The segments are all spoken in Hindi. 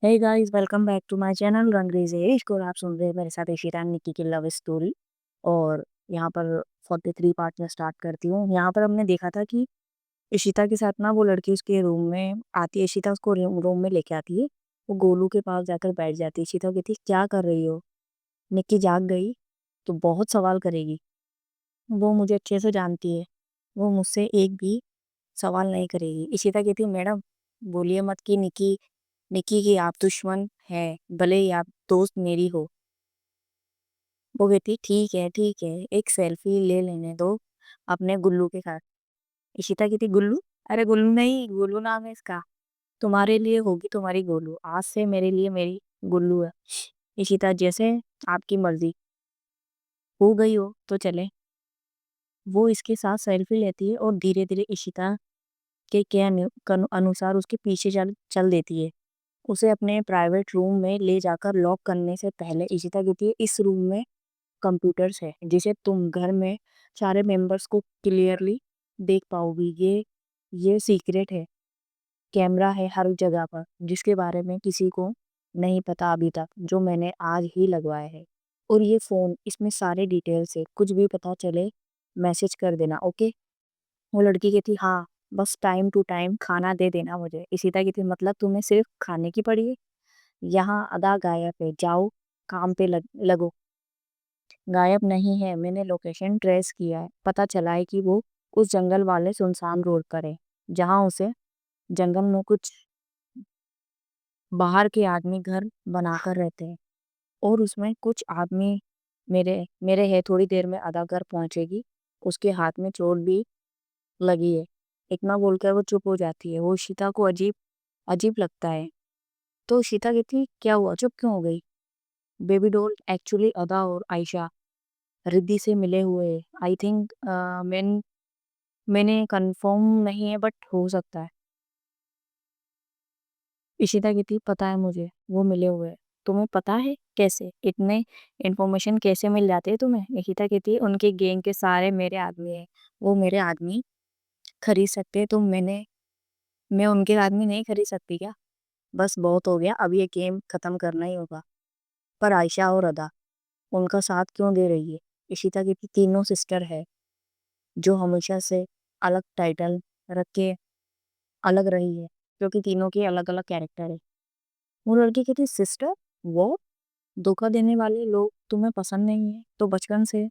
Hey guys, welcome back to my channel Rangrez Ishq. और आप सुन रहे हैं मेरे साथ इशिता एंड निक्की की लव स्टोरी। और यहाँ पर 43 पार्ट में स्टार्ट करती हूँ। यहाँ पर हमने देखा था कि इशिता के साथ ना वो लड़की उसके रूम में आती है। इशिता उसको रूम में लेके आती है। वो गोलू के पास जाकर बैठ जाती है। इशिता कहती है, क्या कर रही हो? निक्की जाग गई तो बहुत सवाल करेगी। वो मुझे अच्छे से जानती है। वो मुझसे एक भी सवाल नहीं करेगी। इशिता कहती है, मैडम बोलिए मत कि निक्की निक्की की आप दुश्मन है, भले ही आप दोस्त मेरी हो। वो कहती ठीक है, एक सेल्फी ले लेने दो अपने गुल्लू के साथ। इशिता कहती, गुल्लू? अरे गुल्लू नहीं, गोलू नाम है इसका। तुम्हारे लिए होगी तुम्हारी गोलू, आज से मेरे लिए मेरी गुल्लू है। इशिता, जैसे आपकी मर्जी, हो गई हो तो चले। वो इसके साथ सेल्फी लेती है और धीरे धीरे इशिता के अनुसार उसके पीछे चल चल देती है। उसे अपने प्राइवेट रूम में ले जाकर लॉक करने से पहले इशिता कहती है, इस रूम में कंप्यूटर्स है जिसे तुम घर में सारे मेंबर्स को क्लियरली देख पाओगी। ये सीक्रेट है। कैमरा है हर जगह पर जिसके बारे में किसी को नहीं पता अभी तक, जो मैंने आज ही लगवाया है। और ये फोन, इसमें सारे डिटेल्स है, कुछ भी पता चले मैसेज कर देना, ओके? वो लड़की कहती, हाँ, बस टाइम टू टाइम खाना दे देना मुझे। इशिता कहती, मतलब तुम्हें सिर्फ खाने की पड़ी है? यहाँ अदा गायब है, जाओ काम पे लगो। गायब नहीं है, मैंने लोकेशन ट्रेस किया है, पता चला है कि वो उस जंगल वाले सुनसान रोड पर है, जहाँ उसे जंगल में कुछ बाहर के आदमी घर बनाकर रहते हैं। और उसमें कुछ आदमी मेरे मेरे है, थोड़ी देर में अदा घर पहुंचेगी। उसके हाथ में चोट भी लगी है। इतना बोलकर वो चुप हो जाती है। वो शीता को अजीब अजीब लगता है। तो शीता कहती, क्या हुआ, चुप क्यों हो गई? बेबी डॉल एक्चुअली अदा और आयशा रिद्धि से मिले हुए। आई थिंक मैंने कंफर्म नहीं है, बट हो सकता है। इशिता कहती, पता है मुझे, वो मिले हुए हैं। तुम्हें पता है कैसे? इतने इन्फॉर्मेशन कैसे मिल जाते हैं तुम्हें? इशिता कहती है, उनके गैंग के सारे मेरे आदमी हैं। वो मेरे आदमी खरीद सकते हैं तो मैं उनके आदमी नहीं खरीद सकती क्या? बस बहुत हो गया, अब ये गेम खत्म करना ही होगा। पर आयशा और अदा उनका साथ क्यों दे रही है? इशिता कहती, तीनों सिस्टर है जो हमेशा से अलग टाइटल रख के अलग रही है, क्योंकि तीनों के अलग अलग कैरेक्टर है। वो लड़की कहती, सिस्टर? वो धोखा देने वाले लोग तुम्हें पसंद नहीं है तो बचपन से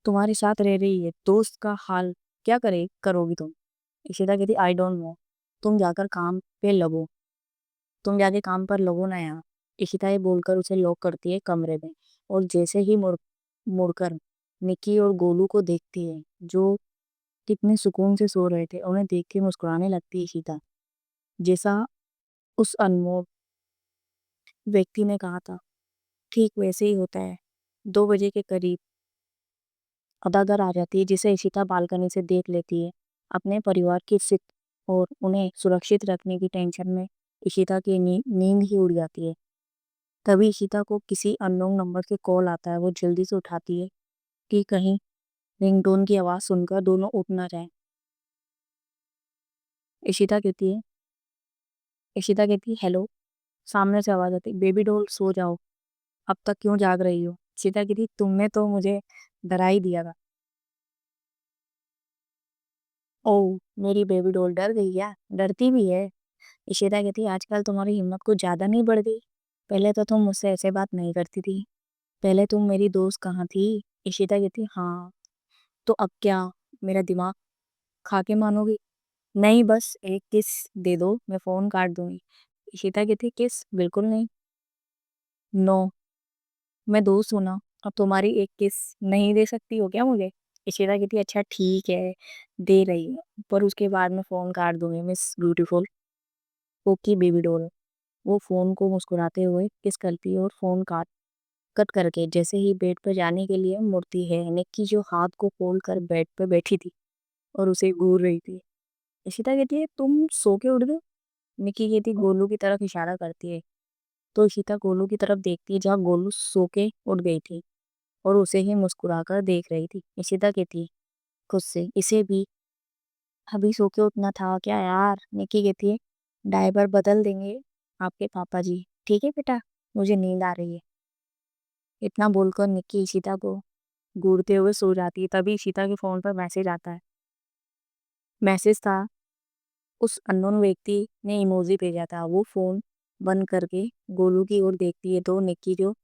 तुम्हारे साथ रह रही है, दोस्त का हाल क्या करोगी तुम? इशिता कहती, आई डोंट नो। तुम जाकर काम पे लगो, तुम जाके काम पर लगो ना यहाँ। इशिता ये बोलकर उसे लॉक करती है कमरे में। और जैसे ही मुड़कर निक्की और गोलू को देखती है, जो कितने सुकून से सो रहे थे, उन्हें देख के मुस्कुराने लगती है इशिता। जैसा उस अनमोल व्यक्ति ने कहा था, ठीक वैसे ही होता है। 2 बजे के करीब अदागर आ जाती है, जिसे इशिता बालकनी से देख लेती है। अपने परिवार की फिक्र और उन्हें सुरक्षित रखने की टेंशन में इशिता की नींद ही उड़ जाती है। तभी इशिता को किसी अननोन नंबर से कॉल आता है। वो जल्दी से उठाती है कि कहीं रिंगटोन की आवाज़ सुनकर दोनों उठ ना जाए। इशिता कहती है इशिता कहती है, हेलो। सामने से आवाज़ आती है, बेबी डॉल सो जाओ, अब तक क्यों जाग रही हो? इशिता कहती, तुमने तो मुझे डरा ही दिया था। ओह, मेरी बेबी डॉल डर गई क्या? डरती भी है। इशिता कहती, आजकल तुम्हारी हिम्मत कुछ ज्यादा नहीं बढ़ गई? पहले तो तुम मुझसे ऐसे बात नहीं करती थी। पहले तुम मेरी दोस्त कहाँ थी? इशिता कहती, हाँ, तो अब क्या मेरा दिमाग खा के मानोगी? नहीं, बस एक किस दे दो, मैं फोन काट दूंगी। इशिता कहती, किस? बिल्कुल नहीं। नो, मैं दोस्त हूं ना। अब तुम्हारी एक किस नहीं दे सकती हो क्या मुझे? इशिता कहती, अच्छा ठीक है, दे रही हूँ, पर उसके बाद मैं फोन काट दूंगी, miss beautiful. Okay baby doll. वो फोन को मुस्कुराते हुए किस करती है और फोन काट कट करके जैसे ही बेड पर जाने के लिए मुड़ती है, निक्की जो हाथ को खोल कर बेड पर बैठी थी और उसे घूर रही थी। इशिता कहती है, तुम सो के उठ गए? निक्की कहती, गोलू की तरफ इशारा करती है। तो इशिता गोलू की तरफ देखती है जहाँ गोलू सो के उठ गई थी और उसे ही मुस्कुराकर देख रही थी। इशिता कहती है खुद से, इसे भी अभी सो के उठना था क्या यार? निक्की कहती है, डायपर बदल देंगे, आपके पापा जी। ठीक है बेटा, मुझे नींद आ रही है। इतना बोलकर निक्की इशिता को घूरते हुए सो जाती है। तभी इशिता के फ़ोन पर मैसेज आता है। मैसेज था, उस अननोन व्यक्ति ने इमोजी भेजा था। वो फ़ोन बंद करके गोलू की ओर देखती है तो निक्की जो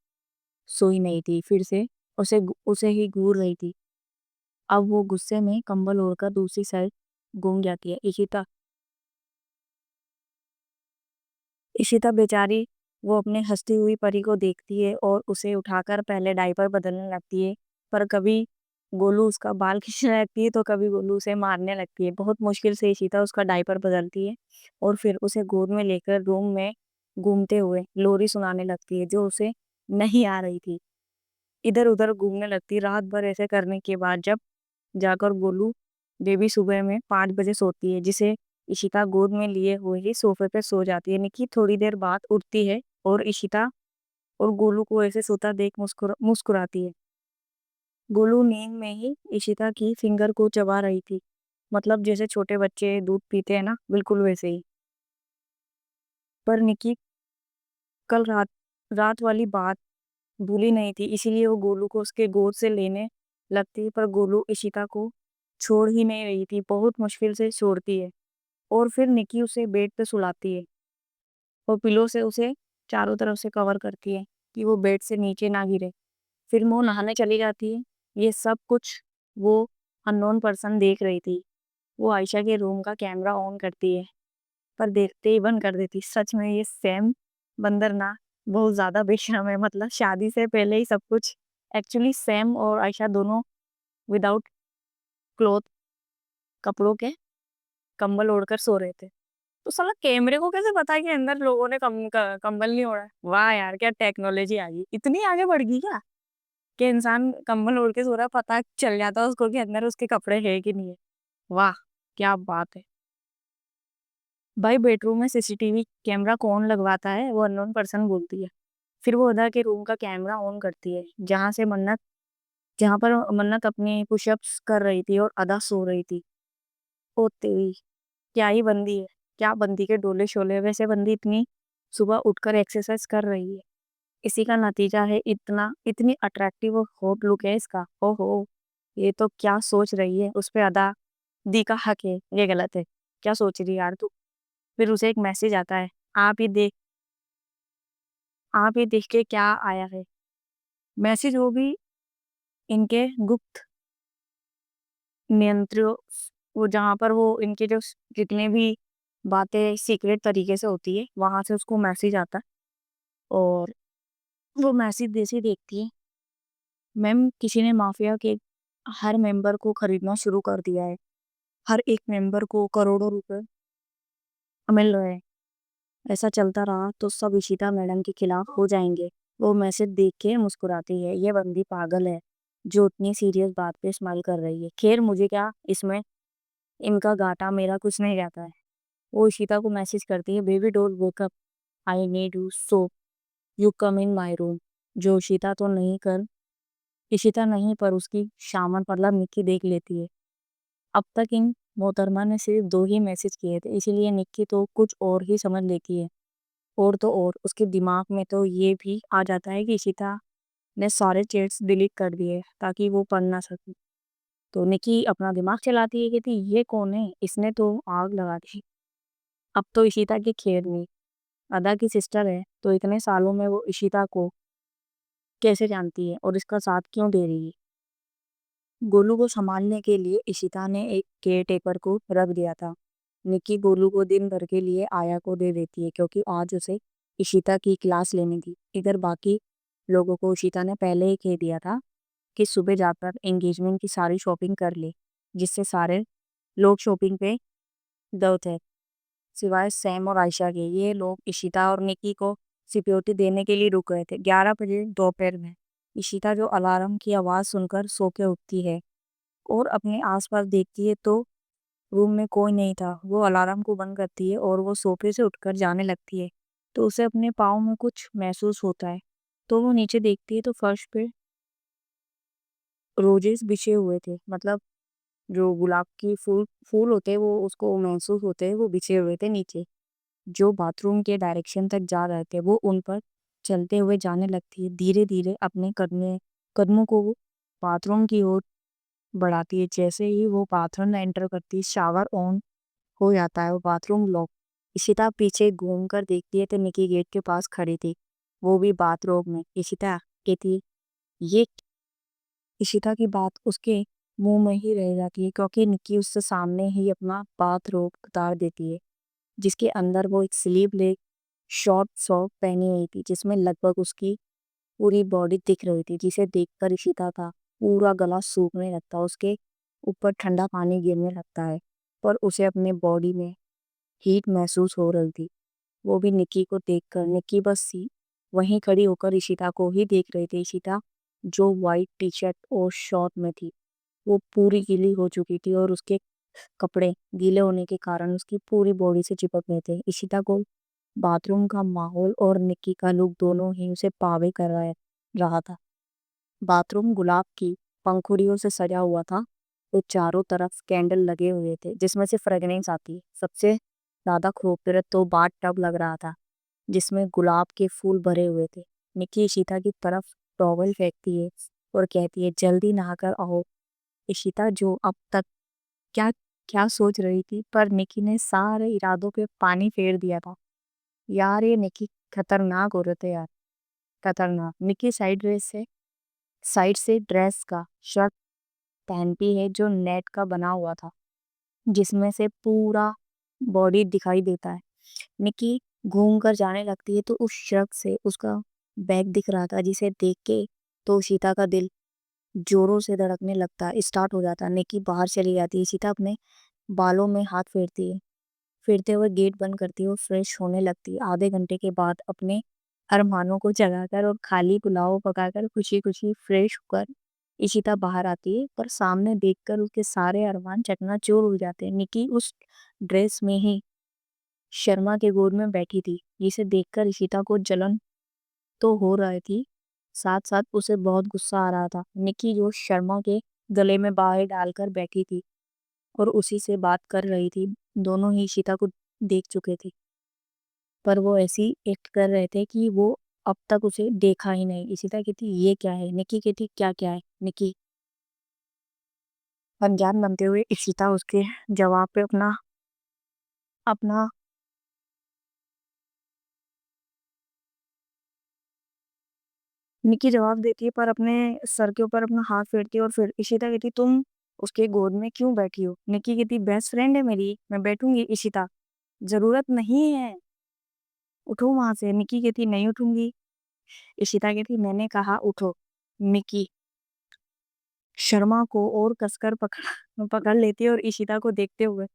सोई नहीं थी, फिर से उसे ही घूर रही थी। अब वो गुस्से में कंबल ओढ़कर दूसरी साइड घूम जाती है। इशिता इशिता बेचारी, वो अपने हंसती हुई परी को देखती है और उसे उठाकर पहले डायपर बदलने लगती है। पर कभी गोलू उसका बाल खींचने लगती है तो कभी गोलू उसे मारने लगती है। बहुत मुश्किल से इशिता उसका डायपर बदलती है और फिर उसे गोद में लेकर रूम में घूमते हुए लोरी सुनाने लगती है जो उसे नहीं आ रही थी। इधर उधर घूमने लगती। रात भर ऐसे करने के बाद जब जाकर गोलू बेबी सुबह में 5 बजे सोती है, जिसे इशिता गोद में लिए हुए ही सोफे पे सो जाती है। निकी थोड़ी देर बाद उठती है और इशिता और गोलू को ऐसे सोता देख मुस्कुराती है। गोलू नींद में ही इशिता की फिंगर को चबा रही थी, मतलब जैसे छोटे बच्चे दूध पीते हैं ना, बिल्कुल वैसे ही। पर निकी कल रात रात वाली बात भूली नहीं थी, इसीलिए वो गोलू को उसके गोद से लेने लगती। पर गोलू इशिता को छोड़ ही नहीं रही थी, बहुत मुश्किल से छोड़ती है। और फिर निकी उसे बेड पे सुलाती है और पिलो से उसे चारों तरफ से कवर करती है कि वो बेड से नीचे ना गिरे। फिर वो नहाने चली जाती है। ये सब कुछ वो अननोन पर्सन देख रही थी। वो आयशा के रूम का कैमरा ऑन करती है, पर देखते ही बंद कर देती। सच में ये सैम बंदर ना बहुत ज्यादा बेशरम है। मतलब शादी से पहले ही सब कुछ। एक्चुअली सैम और आयशा दोनों विदाउट क्लोथ, कपड़ों के, कंबल ओढ़कर सो रहे थे। तो साला कैमरे को कैसे पता है कि अंदर लोगों ने कंबल नहीं ओढ़ा है? वाह यार, क्या टेक्नोलॉजी आ गई, इतनी आगे बढ़ गई क्या कि इंसान कंबल ओढ़ के सो रहा है, पता चल जाता है उसको कि अंदर उसके कपड़े है कि नहीं है। वाह, क्या बात है। भाई बेडरूम में सीसीटीवी कैमरा कौन लगवाता है? वो अननोन पर्सन बोलती है। फिर वो अदा के रूम का कैमरा ऑन करती है, जहाँ पर मन्नत अपनी पुशअप्स कर रही थी और अदा सो रही थी। ओ तेरी, क्या ही बंदी है, क्या बंदी के डोले शोले। वैसे बंदी इतनी सुबह उठकर एक्सरसाइज कर रही है, इसी का नतीजा है इतना इतनी अट्रैक्टिव और हॉट लुक है इसका। ओहो, ये तो क्या सोच रही है, उस पे अदा दी का हक है, ये गलत है। क्या सोच रही है यार तू? फिर उसे एक मैसेज आता है, आप ये देख आप ये देख के क्या आया है। मैसेज वो भी इनके गुप्त नियंत्रण, वो जहाँ पर वो इनके जो जितने भी बातें सीक्रेट तरीके से होती है वहां से उसको मैसेज आता है। और वो मैसेज जैसे ही देखती है, मैम किसी ने माफिया के हर मेंबर को खरीदना शुरू कर दिया है, हर एक मेंबर को करोड़ों रुपए मिल रहे हैं। ऐसा चलता रहा तो सब इशिता मैडम के खिलाफ हो जाएंगे। वो मैसेज देख के मुस्कुराती है। ये बंदी पागल है जो इतनी सीरियस बात पे स्माइल कर रही है। खैर मुझे क्या इसमें, इनका घाटा मेरा कुछ नहीं जाता है। वो इशिता को मैसेज करती है, baby don't wake up, I need you so you come in my room. जो इशिता नहीं पर उसकी शामन मतलब निक्की देख लेती है। अब तक इन मोहतरमा ने सिर्फ 2 ही मैसेज किए थे, इसीलिए निक्की तो कुछ और ही समझ लेती है। और तो और उसके दिमाग में तो ये भी आ जाता है कि इशिता ने सारे चैट्स डिलीट कर दिए ताकि वो पढ़ ना सके। तो निकी अपना दिमाग चलाती है, कहती ये कौन है, इसने तो आग लगा दी। अब तो इशिता की खैर नहीं, अदा की सिस्टर है तो इतने सालों में वो इशिता को कैसे जानती है और इसका साथ क्यों दे रही है। गोलू को संभालने के लिए इशिता ने एक केयर टेकर को रख दिया था। निक्की गोलू को दिन भर के लिए आया को दे देती है क्योंकि आज उसे इशिता की क्लास लेनी थी। इधर बाकी लोगों को इशिता ने पहले ही कह दिया था कि सुबह जाकर एंगेजमेंट की सारी शॉपिंग कर ले, जिससे सारे लोग शॉपिंग पे गए थे सिवाय सैम और आयशा के। ये लोग इशिता और निकी को सिक्योरिटी देने के लिए रुक गए थे। 11 बजे दोपहर में इशिता जो अलार्म की आवाज़ सुनकर सो के उठती है और अपने आसपास देखती है तो रूम में कोई नहीं था। वो अलार्म को बंद करती है और वो सोफे से उठकर जाने लगती है तो उसे अपने पाँव में कुछ महसूस होता है। तो वो नीचे देखती है तो फर्श पे रोजेस बिछे हुए थे, मतलब जो गुलाब की फूल फूल होते हैं वो उसको महसूस होते हैं, वो बिछे हुए थे नीचे। जो बाथरूम के डायरेक्शन तक जा रहे थे वो उन पर चलते हुए जाने लगती है। धीरे धीरे अपने कदमों को वो बाथरूम की ओर बढ़ाती है। जैसे ही वो बाथरूम में एंटर करती है, शावर ऑन हो जाता है और बाथरूम लॉक। इशिता पीछे घूम कर देखती है तो निकी गेट के पास खड़ी थी, वो भी बाथरूम में। इशिता कहती, ये इशिता की बात उसके मुंह में ही रह जाती है क्योंकि निक्की उससे सामने ही अपना बाथरोब उतार देती है, जिसके अंदर वो एक स्लीवलेस शॉर्ट फ्रॉक पहनी हुई थी जिसमें लगभग उसकी पूरी बॉडी दिख रही थी, जिसे देखकर इशिता का पूरा गला सूखने लगता है। उसके ऊपर ठंडा पानी गिरने लगता है, पर उसे अपने बॉडी में हीट महसूस हो रही थी। वो भी निक्की को देखकर, निक्की बस सी वहीं खड़ी होकर इशिता को ही देख रही थी। इशिता जो वाइट टी शर्ट और शॉर्ट में थी वो पूरी गीली हो चुकी थी और उसके कपड़े गीले होने के कारण उसकी पूरी बॉडी से चिपक गए थे। इशिता को बाथरूम का माहौल और निक्की का लुक दोनों ही उसे पावे कर रहा था। बाथरूम गुलाब की पंखुड़ियों से सजा हुआ था और चारों तरफ कैंडल लगे हुए थे जिसमें से फ्रेगनेंस आती है। सबसे ज्यादा खूबसूरत तो बाथ टब लग रहा था जिसमें गुलाब के फूल भरे हुए थे। निक्की इशिता की तरफ टॉवल फेंकती है और कहती है, जल्दी नहाकर आओ। इशिता जो अब तक क्या क्या सोच रही थी, पर निकी ने सारे इरादों पे पानी फेर दिया था। यार ये निकी खतरनाक औरत है यार, खतरनाक। निकी साइड से ड्रेस का शर्ट पहनती है जो नेट का बना हुआ था, जिसमें से पूरा बॉडी दिखाई देता है। निकी घूम कर जाने लगती है तो उस शर्ट से उसका बैग दिख रहा था, जिसे देख के तो सीता का दिल जोरों से धड़कने लगता, स्टार्ट हो जाता। निकी बाहर चली जाती है। सीता अपने बालों में हाथ फेरती है, फिरते हुए गेट बंद करती है और फ्रेश होने लगती है। आधे घंटे के बाद अपने अरमानों को जगाकर और खाली पुलाव पकाकर खुशी खुशी फ्रेश होकर इशिता बाहर आती है, पर सामने देखकर उसके सारे अरमान चकनाचूर हो जाते हैं। निकी उस ड्रेस में ही शर्मा के गोद में बैठी थी, जिसे देखकर इशिता को जलन तो हो रही थी, साथ साथ उसे बहुत गुस्सा आ रहा था। निकी जो शर्मा के गले में बाहें डालकर बैठी थी और उसी से बात कर रही थी, दोनों ही इशिता को देख चुके थे, पर वो ऐसी एक्ट कर रहे थे कि वो अब तक उसे देखा ही नहीं। इशिता कहती, ये क्या है? निकी कहती, क्या क्या है? निकी अनजान बनते हुए इशिता उसके जवाब पे अपना अपना निकी जवाब देती है, पर अपने सर के ऊपर अपना हाथ फेरती है और फिर इशिता कहती, तुम उसके गोद में क्यों बैठी हो? निकी कहती, बेस्ट फ्रेंड है मेरी, मैं बैठूंगी। इशिता, जरूरत नहीं है, उठो वहां से। निकी कहती, नहीं उठूंगी। इशिता कहती, मैंने कहा उठो। निकी शर्मा को और कसकर पकड़ पकड़ लेती है और इशिता को देखते हुए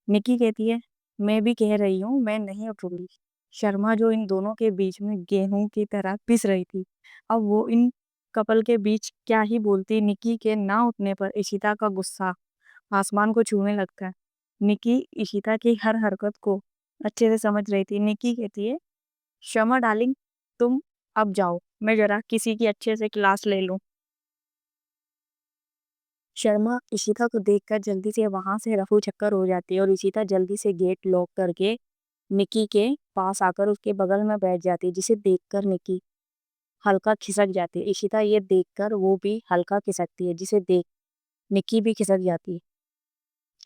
निकी कहती है, मैं भी कह रही हूँ मैं नहीं उठूंगी। शर्मा जो इन दोनों के बीच में गेहूं की तरह पिस रही थी, अब वो इन कपल के बीच क्या ही बोलती। निकी के ना उठने पर इशिता का गुस्सा आसमान को छूने लगता है। निकी इशिता की हर हरकत को अच्छे से समझ रही थी। निकी कहती है, शर्मा डार्लिंग, तुम अब जाओ, मैं जरा किसी की अच्छे से क्लास ले लूं। शर्मा इशिता को देखकर जल्दी से वहां से रफू चक्कर हो जाती है और इशिता जल्दी से गेट लॉक करके निकी के पास आकर उसके बगल में बैठ जाती है, जिसे देखकर निकी हल्का खिसक जाती है। इशिता ये देखकर वो भी हल्का खिसकती है, जिसे देख निकी भी खिसक जाती है।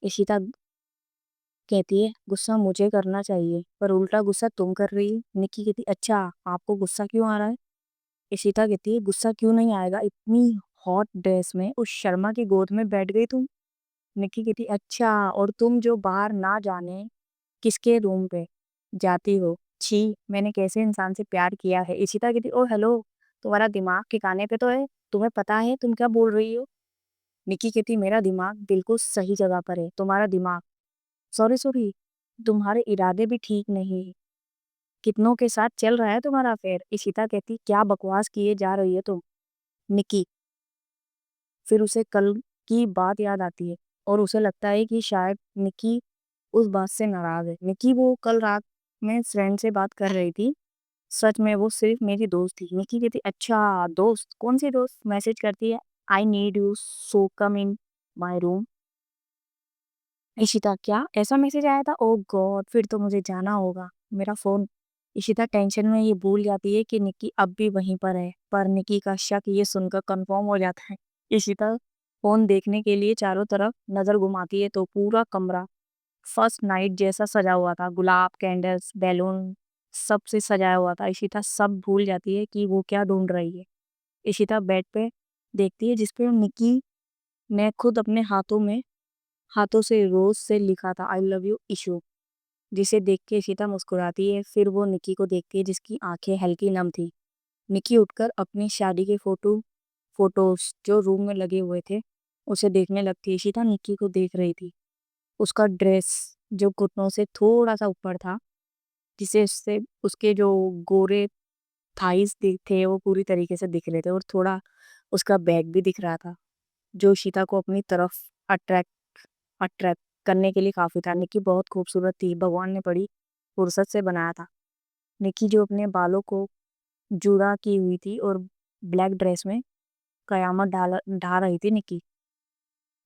इशिता कहती है, गुस्सा मुझे करना चाहिए पर उल्टा गुस्सा तुम कर रही है। निकी कहती, अच्छा आपको गुस्सा क्यों आ रहा है? इशिता कहती है, गुस्सा क्यों नहीं आएगा, इतनी हॉट ड्रेस में उस शर्मा की गोद में बैठ गई तुम। निकी कहती, अच्छा और तुम जो बाहर ना जाने किसके रूम पे जाती हो, छी मैंने कैसे इंसान से प्यार किया है। इशिता कहती, ओ हेलो, तुम्हारा दिमाग ठिकाने पे तो है? तुम्हें पता है तुम क्या बोल रही हो? निकी कहती, मेरा दिमाग बिल्कुल सही जगह पर है, तुम्हारा दिमाग सॉरी सॉरी तुम्हारे इरादे भी ठीक नहीं है। कितनों के साथ चल रहा है तुम्हारा अफेयर? इशिता कहती, क्या बकवास किए जा रही है तुम? निकी फिर उसे कल की बात याद आती है और उसे लगता है कि शायद निकी उस बात से नाराज है। निकी वो कल रात में फ्रेंड से बात कर रही थी, सच में वो सिर्फ मेरी दोस्त थी। निकी कहती, अच्छा दोस्त, कौन सी दोस्त? मैसेज करती है, I need you so come in my room. Ishita, क्या ऐसा मैसेज आया था? ओह गॉड! फिर तो मुझे जाना होगा। मेरा फ़ोन। इशिता टेंशन में ये भूल जाती है कि निक्की अब भी वहीं पर है, पर निक्की का शक ये सुनकर कन्फर्म हो जाता है। इशिता फ़ोन देखने के लिए चारों तरफ नज़र घुमाती है तो पूरा कमरा फर्स्ट नाइट जैसा सजा हुआ था। गुलाब, कैंडल्स, बैलून सबसे सजाया हुआ था। इशिता सब भूल जाती है कि वो क्या ढूँढ रही है। इशिता बेड पे देखती है जिस पे निक्की ने खुद अपने हाथों से रोज़ से लिखा था, आई लव यू इशू। जिसे देख के इशिता मुस्कुराती है। फिर वो निक्की को देखती है जिसकी आंखें हल्की नम थी। निक्की उठकर अपनी शादी के फोटोज जो रूम में लगे हुए थे उसे देखने लगती है। इशिता निक्की को देख रही थी। उसका ड्रेस जो घुटनों से थोड़ा सा ऊपर था, जिसे उससे उसके जो गोरे थाइस थे वो पूरी तरीके से दिख रहे थे, और थोड़ा उसका बैग भी दिख रहा था जो इशिता को अपनी तरफ अट्रैक्ट अट्रैक्ट करने के लिए काफ़ी था। निक्की बहुत खूबसूरत थी, भगवान ने बड़ी फुर्सत से बनाया था। निक्की जो अपने बालों को जूड़ा की हुई थी और ब्लैक ड्रेस में कयामत ढा रही थी निक्की।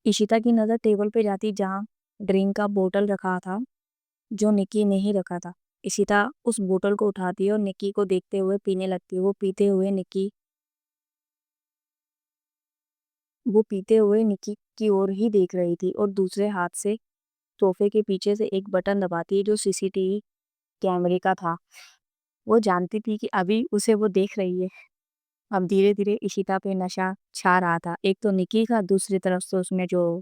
इशिता की नज़र टेबल पे जाती जहाँ ड्रिंक का बोतल रखा था जो निक्की ने ही रखा था। इशिता उस बोतल को उठाती है और निक्की को देखते हुए पीने लगती है। वो पीते हुए निक्की की ओर ही देख रही थी और दूसरे हाथ से सोफे के पीछे से एक बटन दबाती है जो सीसीटीवी कैमरे का था। वो जानती थी कि अभी उसे वो देख रही है। अब धीरे-धीरे इशिता पे नशा छा रहा था। एक तो निकी का, दूसरी तरफ से उसमें जो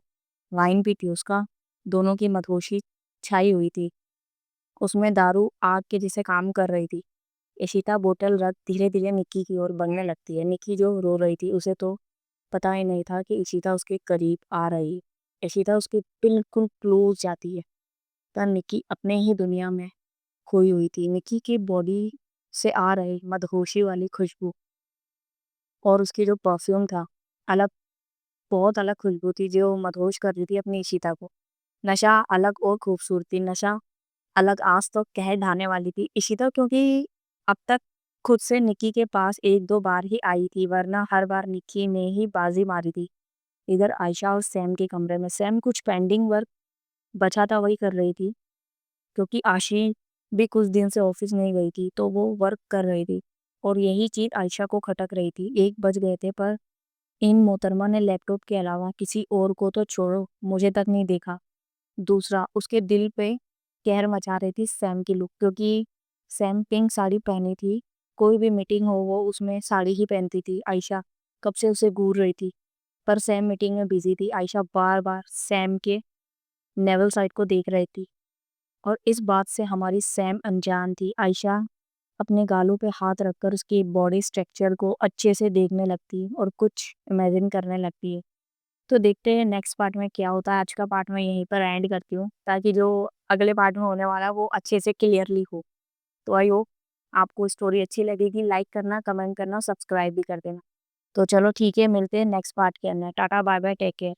वाइन भी थी उसका, दोनों की मदहोशी छाई हुई थी। उसमें दारू आग के जैसे काम कर रही थी। इशिता बोतल रख धीरे-धीरे निक्की की ओर बढ़ने लगती है। निक्की जो रो रही थी उसे तो पता ही नहीं था कि इशिता उसके करीब आ रही है। इशिता उसके बिल्कुल क्लोज जाती है, पर निक्की अपने ही दुनिया में खोई हुई थी। निक्की की बॉडी से आ रही मदहोशी वाली खुशबू और उसकी जो परफ्यूम था, अलग बहुत अलग खुशबू थी जो मदहोश कर रही थी अपनी इशिता को। नशा अलग और खूबसूरती, नशा अलग आज तो कहर ढाने वाली थी। इशिता क्योंकि अब तक खुद से निक्की के पास 1-2 बार ही आई थी, वरना हर बार निक्की ने ही बाजी मारी थी। इधर आयशा और सैम के कमरे में सैम कुछ पेंडिंग वर्क बचा था वही कर रही थी, क्योंकि आशी भी कुछ दिन से ऑफिस नहीं गई थी तो वो वर्क कर रही थी और यही चीज आयशा को खटक रही थी। 1 बज गए थे पर इन मोहतरमा ने लैपटॉप के अलावा किसी और को तो छोड़ो मुझे तक नहीं देखा। दूसरा, उसके दिल पे कहर मचा रही थी सैम की लुक, क्योंकि सैम पिंक साड़ी पहनी थी। कोई भी मीटिंग हो वो उसमें साड़ी ही पहनती थी। आयशा कब से उसे घूर रही थी, पर सैम मीटिंग में बिजी थी। आयशा बार बार सैम के नेवल साइड को देख रही थी और इस बात से हमारी सैम अनजान थी। आयशा अपने गालों पे हाथ रखकर उसकी बॉडी स्ट्रक्चर को अच्छे से देखने लगती है और कुछ इमेजिन करने लगती है। तो देखते हैं नेक्स्ट पार्ट में क्या होता है। आज का पार्ट मैं यहीं पर एंड करती हूँ ताकि जो अगले पार्ट में होने वाला है वो अच्छे से क्लियरली हो। तो आई होप आपको स्टोरी अच्छी लगेगी। लाइक करना, कमेंट करना, सब्सक्राइब भी कर देना। तो चलो ठीक है, मिलते हैं नेक्स्ट पार्ट के अंदर। Tata bye bye, take care.